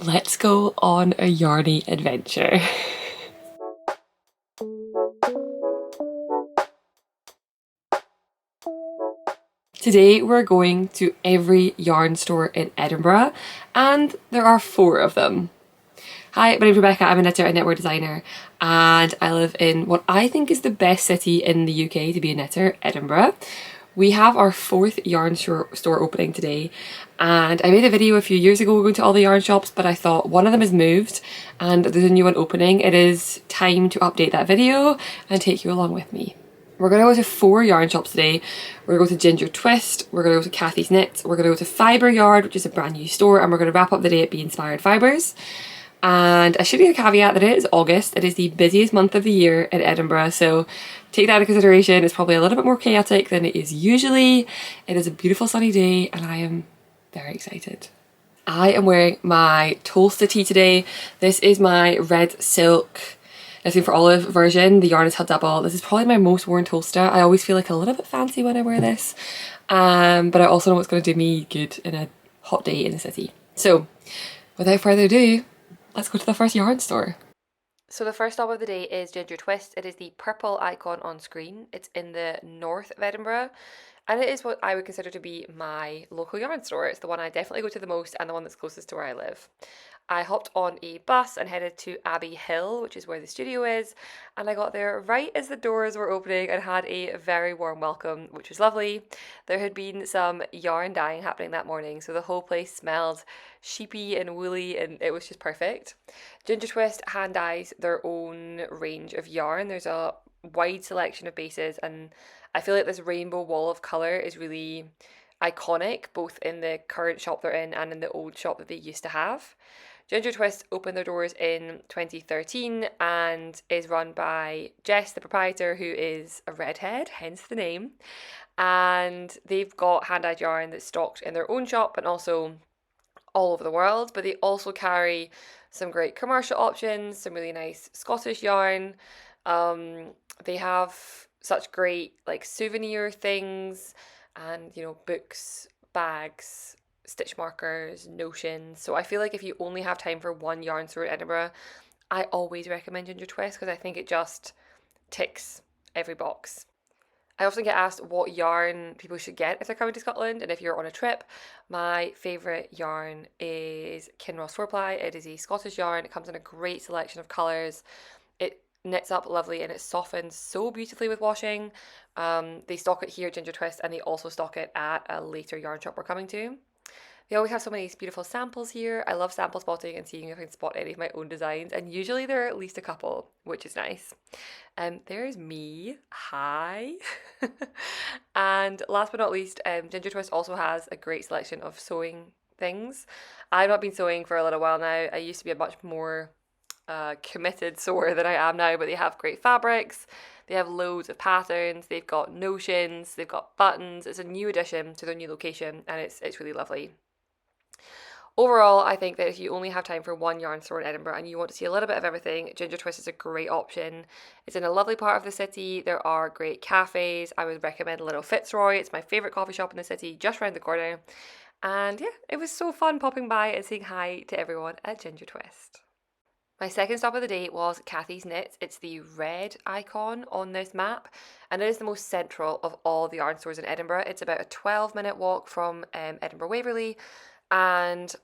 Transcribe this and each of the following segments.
let's go on a Yarny adventure. Today we're going to every yarn store in Edinburgh, and there are 4 of them. Hi, my name's Rebecca, I'm a knitter and knitwear designer, and I live in what I think is the best city in the UK to be a knitter, Edinburgh. We have our 4th yarn store opening today, and I made a video a few years ago going to all the yarn shops, but I thought one of them has moved and there's a new one opening. It is time to update that video and take you along with me. We're going to go to 4 yarn shops today. We're going to go to Ginger Twist, we're going to go to Cathys Knits, we're going to go to Fibre Yard, which is a brand new store, and we're going to wrap up the day at Be Inspired Fibres. And I should give a caveat that it is August. It is the busiest month of the year in Edinburgh, so take that into consideration. It's probably a little bit more chaotic than it is usually. It is a beautiful sunny day and I am very excited. I am wearing my Tolsta tee today. This is my red silk Knitting for Olive version. The yarn is held double. This is probably my most worn Tolsta. I always feel like a little bit fancy when I wear this, but I also know it's going to do me good in a hot day in the city. So without further ado, let's go to the first yarn store. So the first stop of the day is Ginger Twist. It is the purple icon on screen. It's in the north of Edinburgh, and it is what I would consider to be my local yarn store. It's the one I definitely go to the most and the one that's closest to where I live. I hopped on a bus and headed to Abbey Hill, which is where the studio is, and I got there right as the doors were opening and had a very warm welcome, which was lovely. There had been some yarn dyeing happening that morning, so the whole place smelled sheepy and woolly, and it was just perfect. Ginger Twist hand dyes their own range of yarn. There's a wide selection of bases, and I feel like this rainbow wall of colour is really iconic, both in the current shop they're in and in the old shop that they used to have. Ginger Twist opened their doors in 2013 and is run by Jess, the proprietor, who is a redhead, hence the name. And they've got hand-dyed yarn that's stocked in their own shop and also all over the world, but they also carry some great commercial options, some really nice Scottish yarn. They have such great like souvenir things and, you know, books, bags, stitch markers, notions. So I feel like if you only have time for one yarn store in Edinburgh, I always recommend Ginger Twist because I think it just ticks every box. I often get asked what yarn people should get if they're coming to Scotland and if you're on a trip. My favourite yarn is Kinross 4-ply. It is a Scottish yarn. It comes in a great selection of colours. It knits up lovely and it softens so beautifully with washing. They stock it here at Ginger Twist, and they also stock it at a later yarn shop we're coming to. They always have so many beautiful samples here. I love sample spotting and seeing if I can spot any of my own designs, and usually there are at least a couple, which is nice. There's me. Hi. And last but not least, Ginger Twist also has a great selection of sewing things. I've not been sewing for a little while now. I used to be a much more committed sewer than I am now, but they have great fabrics. They have loads of patterns. They've got notions. They've got buttons. It's a new addition to their new location, and it's really lovely. Overall, I think that if you only have time for one yarn store in Edinburgh and you want to see a little bit of everything, Ginger Twist is a great option. It's in a lovely part of the city. There are great cafes. I would recommend Little Fitzroy. It's my favourite coffee shop in the city, just round the corner. And yeah, it was so fun popping by and saying hi to everyone at Ginger Twist. My second stop of the day was Cathys Knits. It's the red icon on this map, and it is the most central of all the yarn stores in Edinburgh. It's about a 12-minute walk from Edinburgh Waverley, and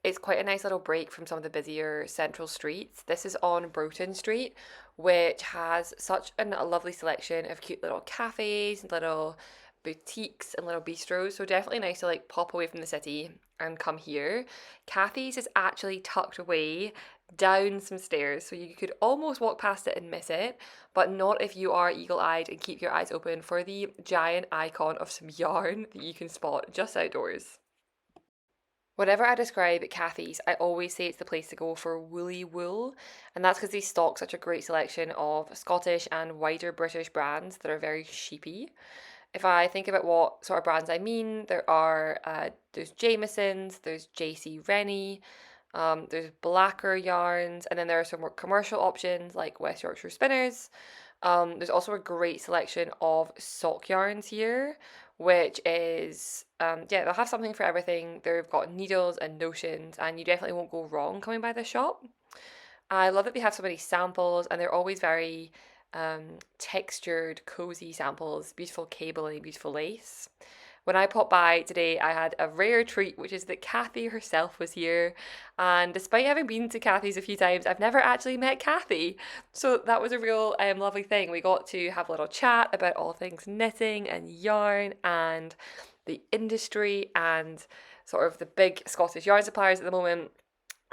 it's quite a nice little break from some of the busier central streets. This is on Broughton Street, which has such a lovely selection of cute little cafes, little boutiques and little bistros, so definitely nice to like pop away from the city and come here. Cathys is actually tucked away down some stairs, so you could almost walk past it and miss it, but not if you are eagle-eyed and keep your eyes open for the giant icon of some yarn that you can spot just outdoors. Whenever I describe Cathys, I always say it's the place to go for woolly wool, and that's because they stock such a great selection of Scottish and wider British brands that are very sheepy. If I think about what sort of brands I mean, there's Jameson's, there's JC Rennie, there's Blacker yarns, and then there are some more commercial options like West Yorkshire Spinners. There's also a great selection of sock yarns here, which is, they'll have something for everything. They've got needles and notions, and you definitely won't go wrong coming by the shop. I love that they have so many samples, and they're always very textured, cozy samples, beautiful cabling, beautiful lace. When I popped by today, I had a rare treat, which is that Cathie herself was here. And despite having been to Cathie's a few times, I've never actually met Cathie. So that was a real lovely thing. We got to have a little chat about all things knitting and yarn and the industry and sort of the big Scottish yarn suppliers at the moment.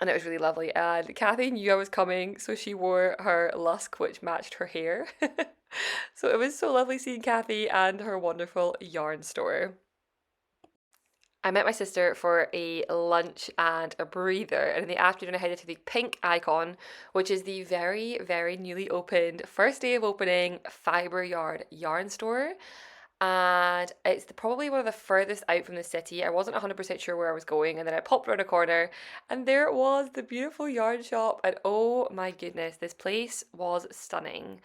And it was really lovely. And Cathie knew I was coming, so she wore her lusk, which matched her hair. So it was so lovely seeing Cathie and her wonderful yarn store. I met my sister for a lunch and a breather, and in the afternoon I headed to the Pink Icon, which is the very, very newly opened, first day of opening, Fibre Yard yarn store. And it's probably one of the furthest out from the city. I wasn't 100% sure where I was going, and then I popped around a corner, and there it was, the beautiful yarn shop, and oh my goodness, this place was stunning.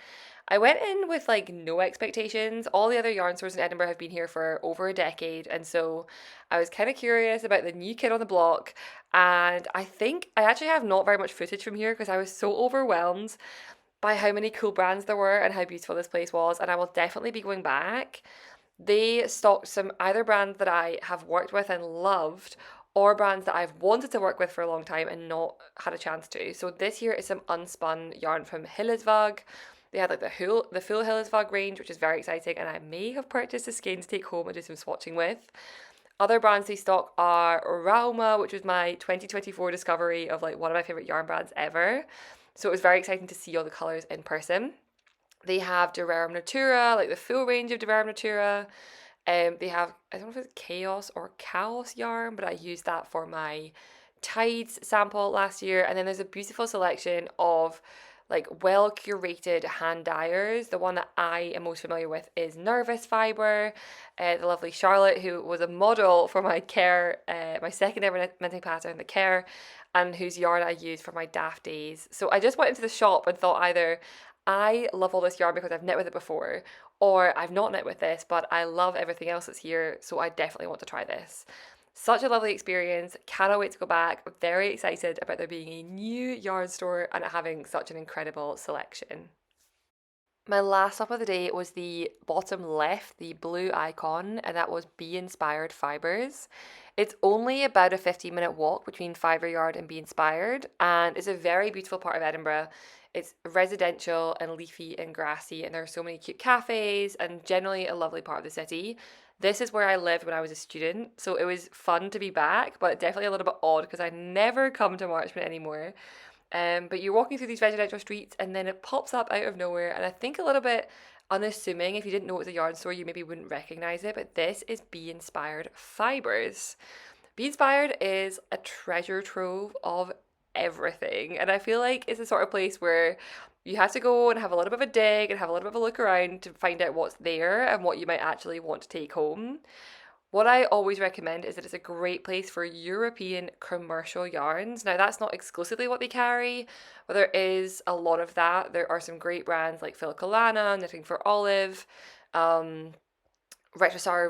I went in with like no expectations. All the other yarn stores in Edinburgh have been here for over a decade, and so I was kind of curious about the new kid on the block. And I think I actually have not very much footage from here because I was so overwhelmed by how many cool brands there were and how beautiful this place was, and I will definitely be going back. They stocked some either brands that I have worked with and loved, or brands that I've wanted to work with for a long time and not had a chance to. So this here is some unspun yarn from Hillesvåg. They had like the full Hillesvåg range, which is very exciting, and I may have purchased a skein to take home and do some swatching with. Other brands they stock are Rauma, which was my 2024 discovery of like one of my favourite yarn brands ever. So it was very exciting to see all the colours in person. They have Rerum Natura, like the full range of Rerum Natura. They have, I don't know if it's Chaos or Chaos yarn, but I used that for my Tides sample last year. And then there's a beautiful selection of like well curated hand dyers. The one that I am most familiar with is Nervous Fibre. The lovely Charlotte, who was a model for my Care, my second ever knitting pattern, the Care, and whose yarn I used for my Daft Days. So I just went into the shop and thought either I love all this yarn because I've knit with it before, or I've not knit with this, but I love everything else that's here, so I definitely want to try this. Such a lovely experience. Cannot wait to go back. I'm very excited about there being a new yarn store and it having such an incredible selection. My last stop of the day was the bottom left, the blue icon, and that was Be Inspired Fibres. It's only about a 15-minute walk between Fibre Yard and Be Inspired, and it's a very beautiful part of Edinburgh. It's residential and leafy and grassy, and there are so many cute cafes and generally a lovely part of the city. This is where I lived when I was a student, so it was fun to be back, but definitely a little bit odd because I never come to Marchmont anymore. But you're walking through these residential streets and then it pops up out of nowhere, and I think a little bit unassuming. If you didn't know it was a yarn store, you maybe wouldn't recognise it, but this is Be Inspired Fibres. Be Inspired is a treasure trove of everything, and I feel like it's the sort of place where you have to go and have a little bit of a dig and have a little bit of a look around to find out what's there and what you might actually want to take home. What I always recommend is that it's a great place for European commercial yarns. Now, that's not exclusively what they carry, but there is a lot of that. There are some great brands like Philcolana, Knitting for Olive, Retrosari,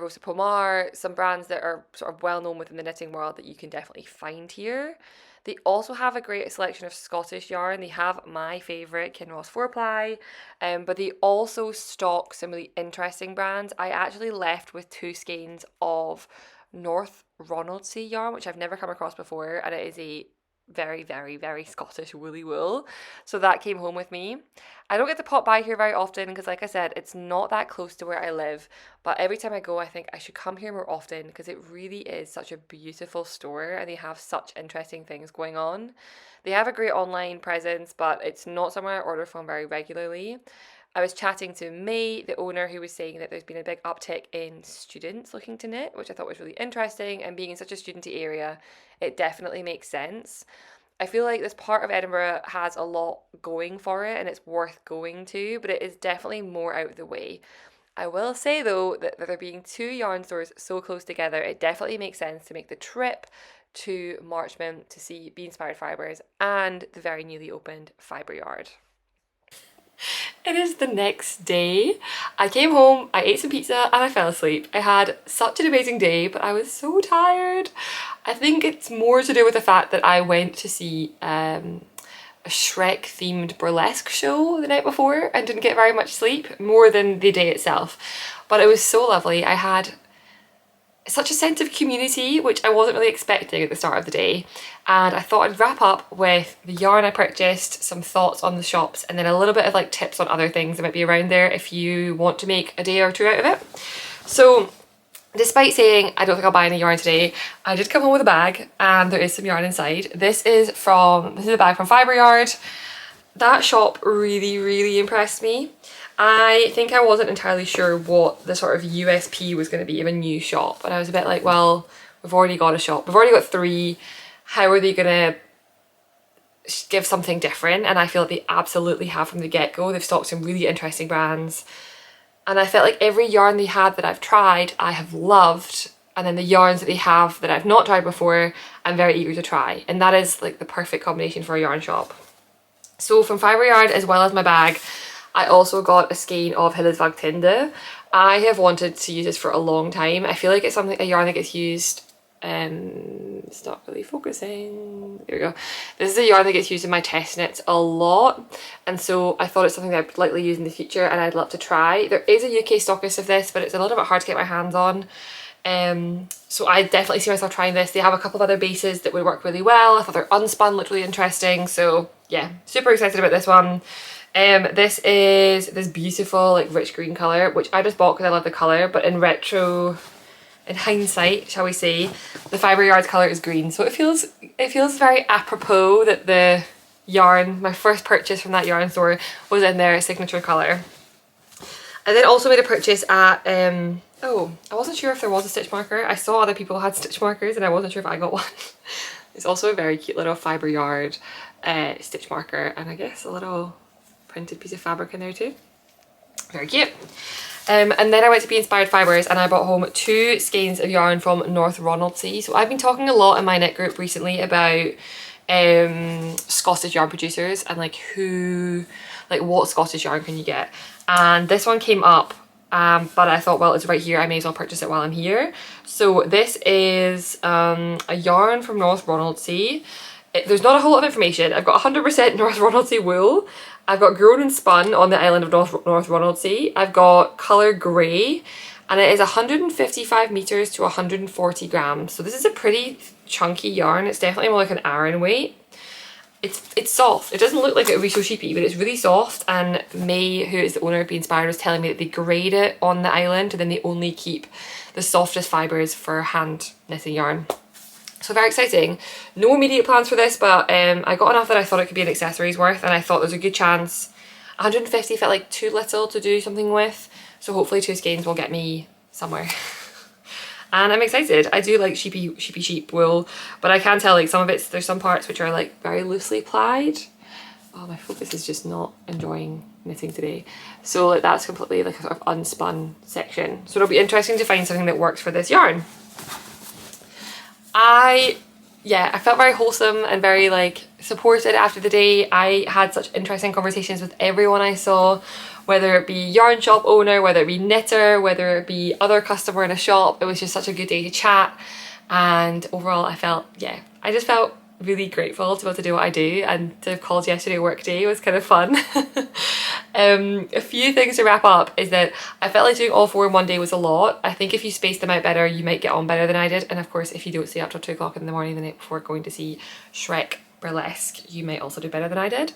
Rosa Pomar, some brands that are sort of well known within the knitting world that you can definitely find here. They also have a great selection of Scottish yarn. They have my favourite, Kinross 4-ply, but they also stock some really interesting brands. I actually left with 2 skeins of North Ronaldsay yarn, which I've never come across before, and it is a very, very, very Scottish woolly wool. So that came home with me. I don't get to pop by here very often because, like I said, it's not that close to where I live. But every time I go, I think I should come here more often because it really is such a beautiful store and they have such interesting things going on. They have a great online presence, but it's not somewhere I order from very regularly. I was chatting to May, the owner, who was saying that there's been a big uptick in students looking to knit, which I thought was really interesting. And being in such a studenty area, it definitely makes sense. I feel like this part of Edinburgh has a lot going for it and it's worth going to, but it is definitely more out of the way. I will say though that there being 2 yarn stores so close together, it definitely makes sense to make the trip to Marchmont to see Be Inspired Fibres and the very newly opened Fibre Yard. It is the next day. I came home, I ate some pizza and I fell asleep. I had such an amazing day, but I was so tired. I think it's more to do with the fact that I went to see a Shrek themed burlesque show the night before and didn't get very much sleep, more than the day itself. But it was so lovely. I had such a sense of community, which I wasn't really expecting at the start of the day. And I thought I'd wrap up with the yarn I purchased, some thoughts on the shops, and then a little bit of like tips on other things that might be around there if you want to make a day or two out of it. So despite saying I don't think I'll buy any yarn today, I did come home with a bag and there is some yarn inside. This is a bag from Fibre Yard. That shop really impressed me. I think I wasn't entirely sure what the sort of USP was going to be of a new shop, and I was a bit like, well, we've already got a shop, we've already got 3, how are they going to give something different? And I feel like they absolutely have from the get-go. They've stocked some really interesting brands, and I felt like every yarn they had that I've tried I have loved, and then the yarns that they have that I've not tried before I'm very eager to try, and that is like the perfect combination for a yarn shop. So from Fibre Yard, as well as my bag, I also got a skein of Hillesvagtinde. I have wanted to use this for a long time. I feel like it's a yarn that gets used, it's not really focusing, there we go. This is a yarn that gets used in my test knits a lot, and so I thought it's something that I'd likely use in the future and I'd love to try. There is a UK stockist of this, but it's a little bit hard to get my hands on. So I definitely see myself trying this. They have a couple of other bases that would work really well. I thought their unspun looked really interesting, so yeah, super excited about this one. This is this beautiful like rich green colour, which I just bought because I love the colour, but in hindsight, shall we say, the Fibre Yard's colour is green, so it feels very apropos that the yarn, my first purchase from that yarn store, was in their signature colour. I then also made a purchase at, oh, I wasn't sure if there was a stitch marker. I saw other people had stitch markers and I wasn't sure if I got one. It's also a very cute little Fibre Yard stitch marker, and I guess a little printed piece of fabric in there too. Very cute. And then I went to Be Inspired Fibres and I brought home 2 skeins of yarn from North Ronaldsay. So I've been talking a lot in my knit group recently about Scottish yarn producers and like what Scottish yarn can you get. And this one came up, but I thought, well, it's right here, I may as well purchase it while I'm here. So this is a yarn from North Ronaldsay. There's not a whole lot of information. I've got 100% North Ronaldsay wool. I've got grown and spun on the island of North Ronaldsay. I've got colour grey, and it is 155 metres to 140 grams. So this is a pretty chunky yarn. It's definitely more like an Aran weight. It's soft. It doesn't look like it would be so sheepy, but it's really soft. And May, who is the owner of Be Inspired, was telling me that they grade it on the island and then they only keep the softest fibres for hand knitting yarn. So very exciting. No immediate plans for this, but I got enough that I thought it could be an accessories worth, and I thought there's a good chance. 150 felt like too little to do something with, so hopefully 2 skeins will get me somewhere. And I'm excited. I do like sheep wool, but I can tell like there's some parts which are like very loosely plied. Oh, my focus is just not enjoying knitting today. So like that's completely like a sort of unspun section. So it'll be interesting to find something that works for this yarn. I felt very wholesome and very like supported after the day. I had such interesting conversations with everyone I saw, whether it be yarn shop owner, whether it be knitter, whether it be other customer in a shop. It was just such a good day to chat, and overall I just felt really grateful to be able to do what I do, and to have called yesterday work day was kind of fun. A few things to wrap up is that I felt like doing all 4 in one day was a lot. I think if you space them out better, you might get on better than I did. And of course, if you don't stay up till 2 o'clock in the morning the night before going to see Shrek Burlesque, you might also do better than I did.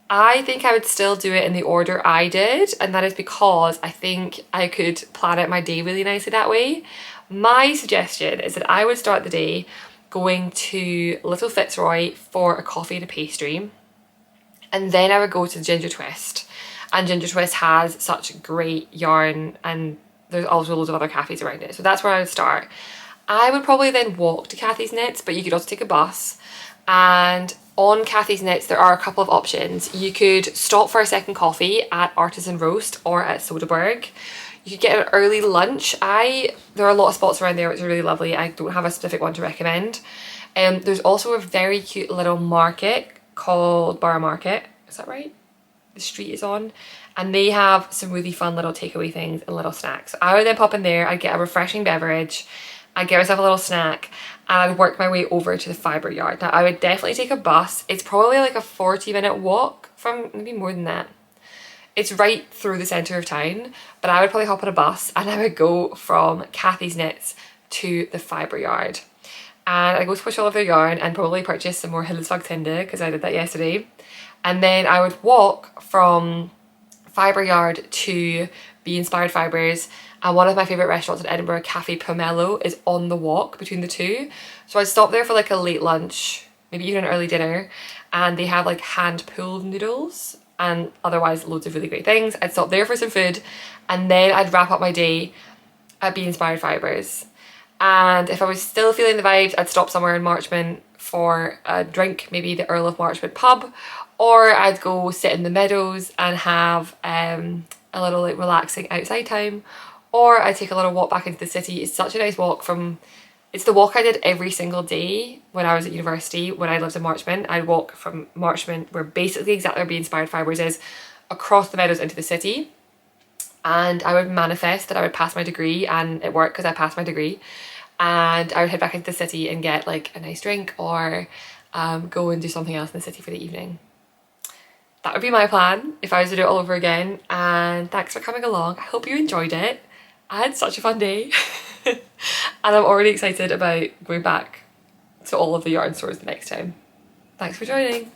I think I would still do it in the order I did, and that is because I think I could plan out my day really nicely that way. My suggestion is that I would start the day going to Little Fitzroy for a coffee and a pastry, and then I would go to Ginger Twist, and Ginger Twist has such great yarn, and there's also loads of other cafes around it, so that's where I would start. I would probably then walk to Cathys Knits, but you could also take a bus, and on Cathys Knits there are a couple of options. You could stop for a second coffee at Artisan Roast or at Soderbergh. You could get an early lunch. There are a lot of spots around there which are really lovely. I don't have a specific one to recommend. There's also a very cute little market called Borough Market. Is that right? the street is on, and they have some really fun little takeaway things and little snacks. I would then pop in there, I'd get a refreshing beverage, I'd get myself a little snack, and I'd work my way over to the fibre yard. Now I would definitely take a bus. It's probably like a 40-minute walk, from maybe more than that. It's right through the centre of town, but I would probably hop on a bus and I would go from Cathys Knits to the fibre yard. And I go to push all of their yarn and probably purchase some more Tinde because I did that yesterday. And then I would walk from fibre yard to Be Inspired Fibres, and one of my favourite restaurants in Edinburgh, Cafe Pomelo, is on the walk between the two. So I'd stop there for like a late lunch, maybe even an early dinner, and they have like hand pulled noodles and otherwise loads of really great things. I'd stop there for some food, and then I'd wrap up my day at Be Inspired Fibres. And if I was still feeling the vibes, I'd stop somewhere in Marchmont for a drink, maybe the Earl of Marchmont pub, or I'd go sit in the meadows and have a little like relaxing outside time, or I'd take a little walk back into the city. It's such a nice walk from, it's the walk I did every single day when I was at university. When I lived in Marchmont, I'd walk from Marchmont, where basically exactly where Be Inspired Fibres is, across the meadows into the city. And I would manifest that I would pass my degree, and it worked because I passed my degree. And I would head back into the city and get like a nice drink, or go and do something else in the city for the evening. That would be my plan if I was to do it all over again. And thanks for coming along. I hope you enjoyed it. I had such a fun day. And I'm already excited about going back to all of the yarn stores the next time. Thanks for joining.